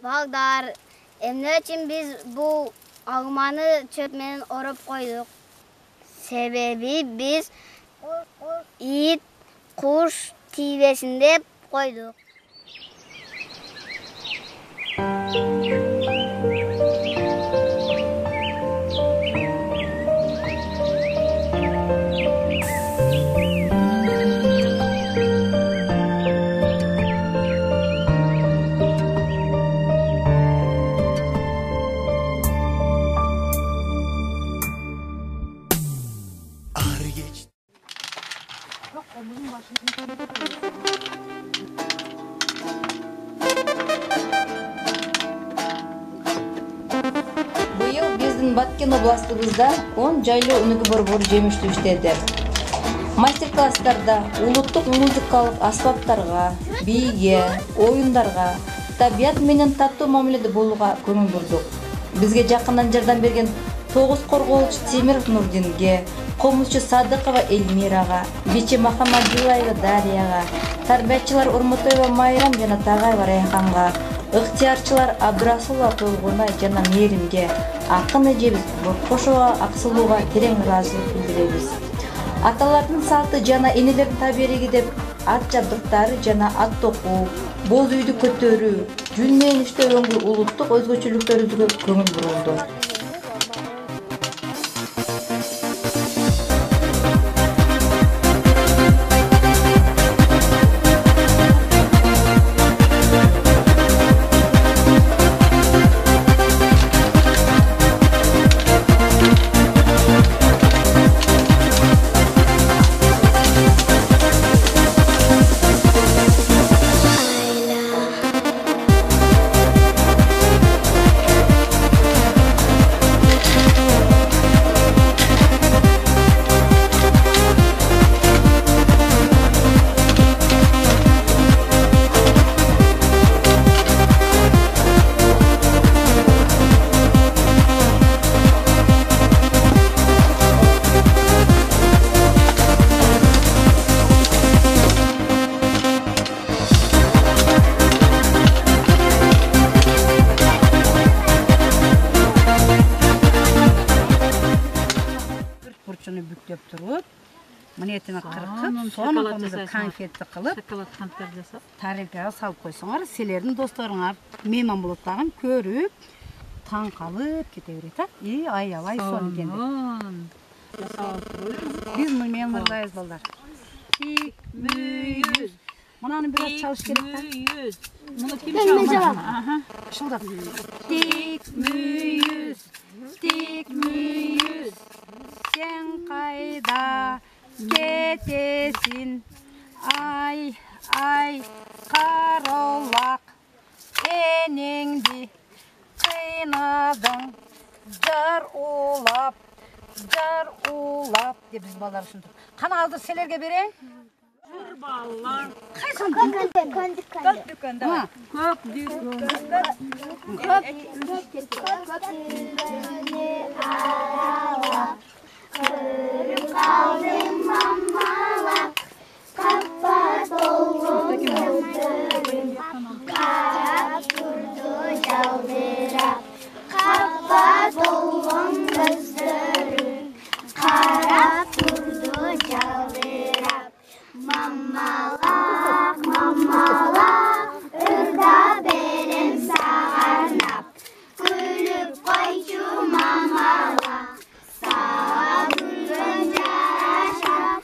Балдар, эмне үчүн биз бул алманы чөп менен ороп койдук? Себеби биз ит, куш тийбесин деп койдук. Быйыл биздин Баткен областыбызда 10 жайлуу өнүгүү борбору жемиштүү иштеди. Мастер-класстарда улуттук музыкалык аспаптарга, бийге, оюндарга, табият менен таттуу мамиледе болууга көңүл бурдук. Бизге жакындан жардам берген 9 коргоочу Темиров Нурдинге, комузчу Садыкова Эльмирага, бичи Махамадилаева Дарияга, тарбиятчылар Урмутоева Майрам жана Тагайва Райханга, ыктыярчылар Абдрасулова Толгонай жана Мээримге, акын эжебиз Боркошова Аксылууга терең ыраазычылык билдиребиз. Аталардын салты жана энелердин табириги деп ат жабдыктары жана ат токуу, боз үйдү көтөрүү, жүн менен иштөгөнгө улуттук өзгөчөлүктөрүбүзгө көңүл бурулду. Бүктеп туруп, монетаны кыркып, сону конфетти кылып, шоколад конфет жасап, тарелкага салып койсоңар, силердин досторуңар мейман болот дагы көрүп, таң калып кете берет, аябай сонун экен деп. Биз менен мырзайбыз балдар. Тик мүйүз. Мунаны бир аз чалыш керек да. Муну ким чалат? Шылдап. Тик мүйүз. Тик мүйүз. Сен кайда кетесин? Ай, каролак. Энеңди кыйнадың. Жар улап деп биз балдар ушинтип. Кана азыр силерге берейин. Жыр баллар. Кайсын дүкөндө. Көк дүкөндө. Көрүп калдым мамалап, капа толгон карап турду жалдырап, капа толгон көздөрүн карап турду жалдырап. Мамалак, ырда берем сагарнап, күлүп койчу мамалак, сага күлгөн жарашап,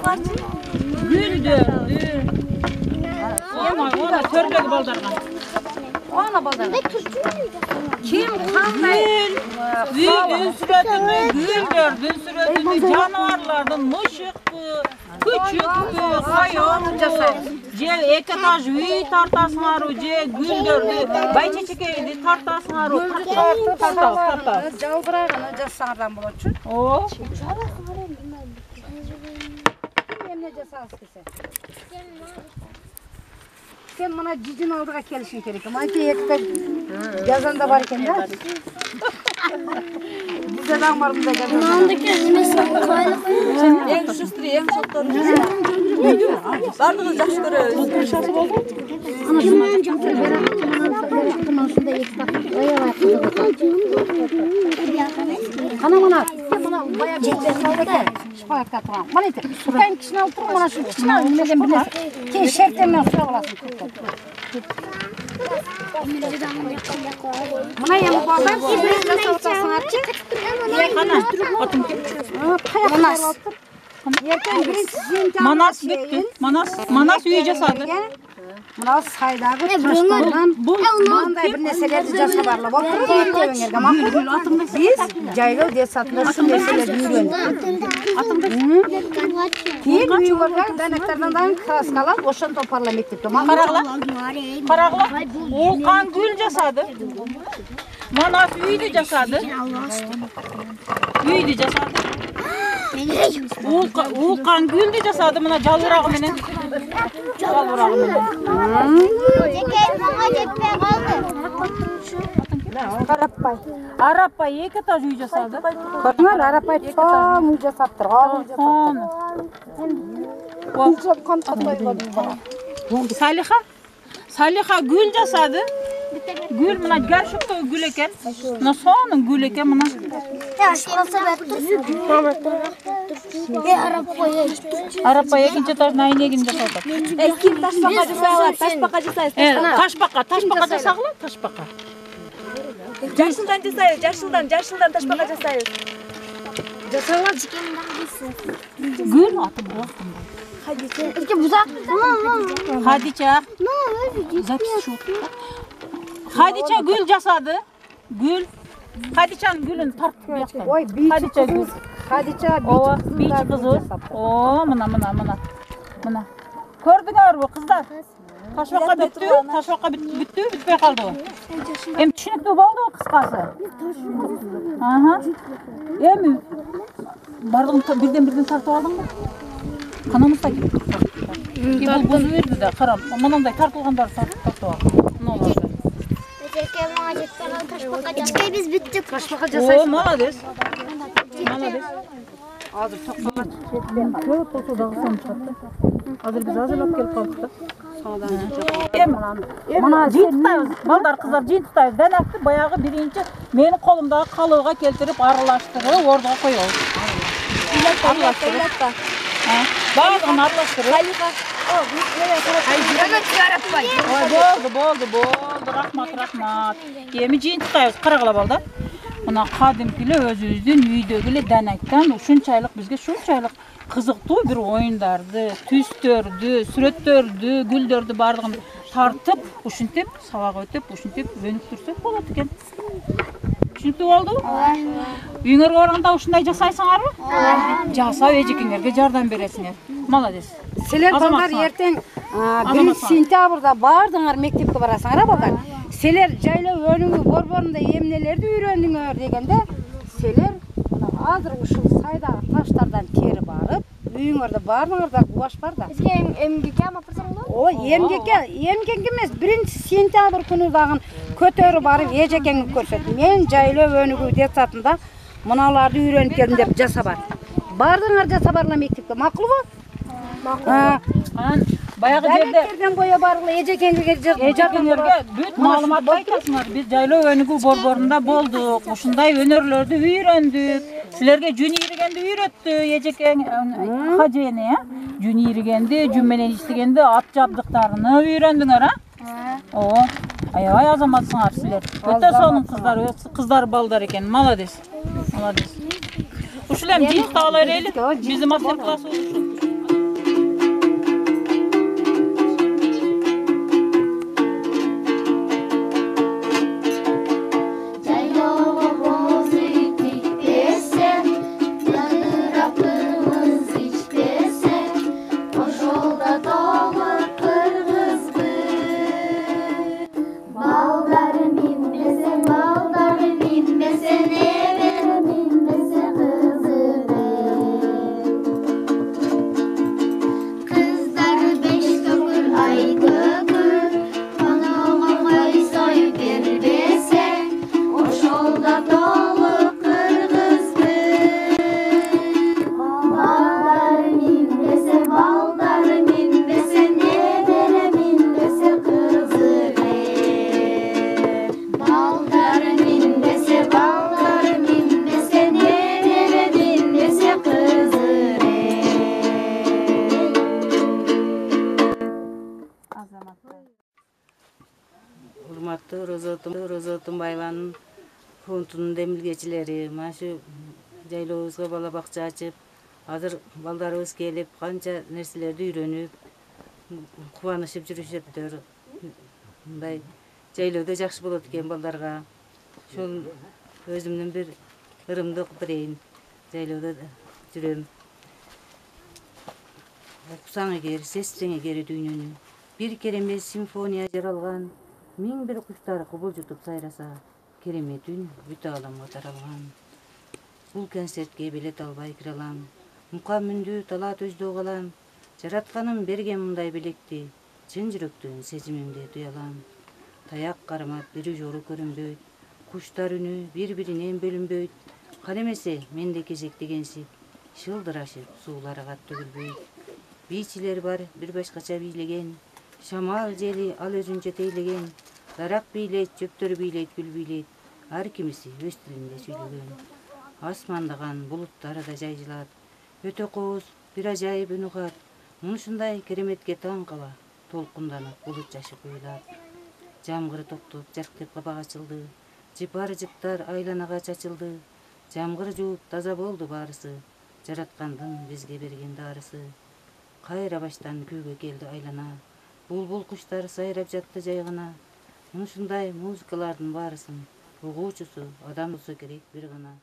балдарчы? Гүлдөрдү. Ona tördегі балдарға. Ana baldarga. Kim qanday Gülün süretini, güldördün süretini, canavarlardan mışıktı, küçüktü, hayvan жасайбыз. Je ekitaj üy tartasınlar, je güldördü, bayçeçekeydi tartasınlar, tartas. Жалбырагына жасаңардан болчу. O. Эмне жасагыз келсе? Sen bana cicin aldığa gelişin gerek. Ama ki ekmek yazanda var ekan da. Bize de var bunda yazanda. Mundaki nimesi koyalım. Ең күчүсү, ең чоңтору. Бардыгы жакшы көрөбүз. Mana bayağı bir saldık. Şıpayatta turan. Mana eti. Ben kişini alıp durun. Mana şu kişini alıp bilmeden bilmez. Ki şertemden sıra olasın. Mana yanı bağlar. Siz nasıl otasın atçı? Manas bitti. Manas üy jasadı. Mına saydağı taşlardan bunday bir neselerdi jasa barlap oturup biz jaylo diye satılır şu neselerdi үйрөндүк. Keyin uyuyorlar danaklardan da kraskalap oşan toparla mektepte. Karagla. Olkan gül jasadı. Manas üydü jasadı. Üydü jasadı. Olkan gül de jasadı mına jalbırağı menen. Jalbırağı menen. Arapay. Arapay eketаж üy jasadı. Bakınlar Arapay çoğun uy jasaptır. Saliha gül jasadı. Gül mına gerçekten gül eken. Mına soğanın gül eken mına. Arapay ekinci taş nayın ekinci jasadı. Kim taşbaqa жасайлар? Taşbaqa жасайбыз. Taşbaqa жасағыла, taşbaqa. Жашылдан жасайбыз, жашылдан taşbaqa жасайбыз. Gül atım bıraktım. Hadiça. Запись şu. Hadiça gül jasadı. Gül. Hadiça'nın gülünü tartıp yaptım. Oy Hadiça gül. Hadiça Ova biç kızı. Oo mına. Gördüңөр bu kızlar. Taşbaqa bitti, bitpey kaldı o. Hem düşünüktü oldu o kıskası. Aha. Emi. Bardığım birden tartıp aldın mı? Kanamız da gitti. Bu buzu verdi de karam. Manандай tartılganдар tartıp aldı. Ne oldu? Biz bittik. taşbaqa Oo, jasaysın. молодец. Hazır toplamak. Көп толсудағы сон чықты. Азыр біз азырлап келіп қалдық та. Мына жиын тұтайбыз, балдар қыздар жиын тұтайбыз. Дәнәкті баяғы бірінші менің қолымдағы қалуға келтіріп аралаштырып ордаға қояу. Аралаштырып. Барлығын аралаштырып. Болды. Рахмат. Еми жиын тұтайбыз, қарағыла балда. Мына кадимкиле өзүбүздүн үйдөгүле данактан ушунчалык бизге шунчалык кызыктуу бир оюндарды, түстөрдү, сүрөттөрдү, гүлдөрдү бардыгын тартып, ушинтип сабак өтүп, ушинтип өнүктүрсөк болот экен. Түшүнүктүү болдубу? Үйүңөргө барганда ушундай жасайсыңарбы? Жасап эжекеңерге жардам бересиңер. Молодец. Силер балдар ертең 1 сентябрда бардыңар мектепке барасыңар, балдар. Силер жайлау өнүгүү борборунда эмнелерди үйрөндүңөр дегенде, силер азыр ушул сайдагы таштардан тери барып, үйүңөрдө бардыңарда гуаш бар да. Бизге эмгекке алып барсаң болот? Ой, эмгекке эмес, 1 сентябрь күнү дагы көтөрүп барып эжекеңи көрсөт. Мен жайлау өнүгүү детсатында мыналарды үйрөнүп келдим деп жасабар. Бардыңар жасабарла мектепке, макулбу? Баягы жерде Дәнектерден боя баргыла эжекеңерге бүт маалыматты айтасыңар. Биз жайлоо өнүгүү борборунда болдук. Ушундай өнөрлөрдү үйрөндүк. Силерге жүн ийригенди үйрөттү эжекең хажене, жүн ийригенди, жүн менен иштегенди, ат жабдыктарыны үйрөндүңөр, О, аябай азаматсыңар силер. Өтө сонун кыздар балдар экен. Молодец. Ушул эми жыйыктагылар эле. Биздин мастер класс болушу. Роза Отунбаеванын фондунун демилгечилери mana shu жайлообузга бала бакча ачып, азыр балдарыбыз келип канча нерселерди үйрөнүп, кубанышып жүрүшөттөр. Мындай жайлоодо жакшы болот экен балдарга. Ошол өзүмдүн бир ырымды берейин. Жайлоодо жүрөм. Окусаң эгер, сезсең эгер дүйнөнү, бир керемет симфония жаралган, миң бир куштар кубулжутуп сайраса, керемет үн бүт ааламга таралган. Бул концертке билет албай кире алам, мука мүндү талаат өздөө калам, жаратканым берген мындай билекти, чын жүрөктөн сезимимди дуя алам. Таяк кармап бир жору көрүнбөйт, куштар үнү бири-биринен бөлүнбөйт, кан эмесе менде кезектегенсип, шылдырашып сууларга төгүлбөйт. Бийчилер бар бир башкача бийлеген, шамал жели ал өзүнчө тейлеген, дарак бийлейт, чөптөр бийлейт, гүл бийлейт, ар кимиси өз тилинде сүйлөгөн. Асмандаган булуттар да жайжылат, өтө кооз бир ажайып үн угат, мунушундай кереметке таң кала, толкунданып булут жашып ойлап. Жамгыр токтоп жарктеп кабак ачылды, жыпар жыптар айланага чачылды, жамгыр жууп таза болду баарысы, жараткандын бизге берген дарысы. Кайра баштан күүгө келди айлана, булбул куштар сайрап жатты жай гана. Мунушундай музыкалардын баарысын угуучусу адам болсо керек бир гана.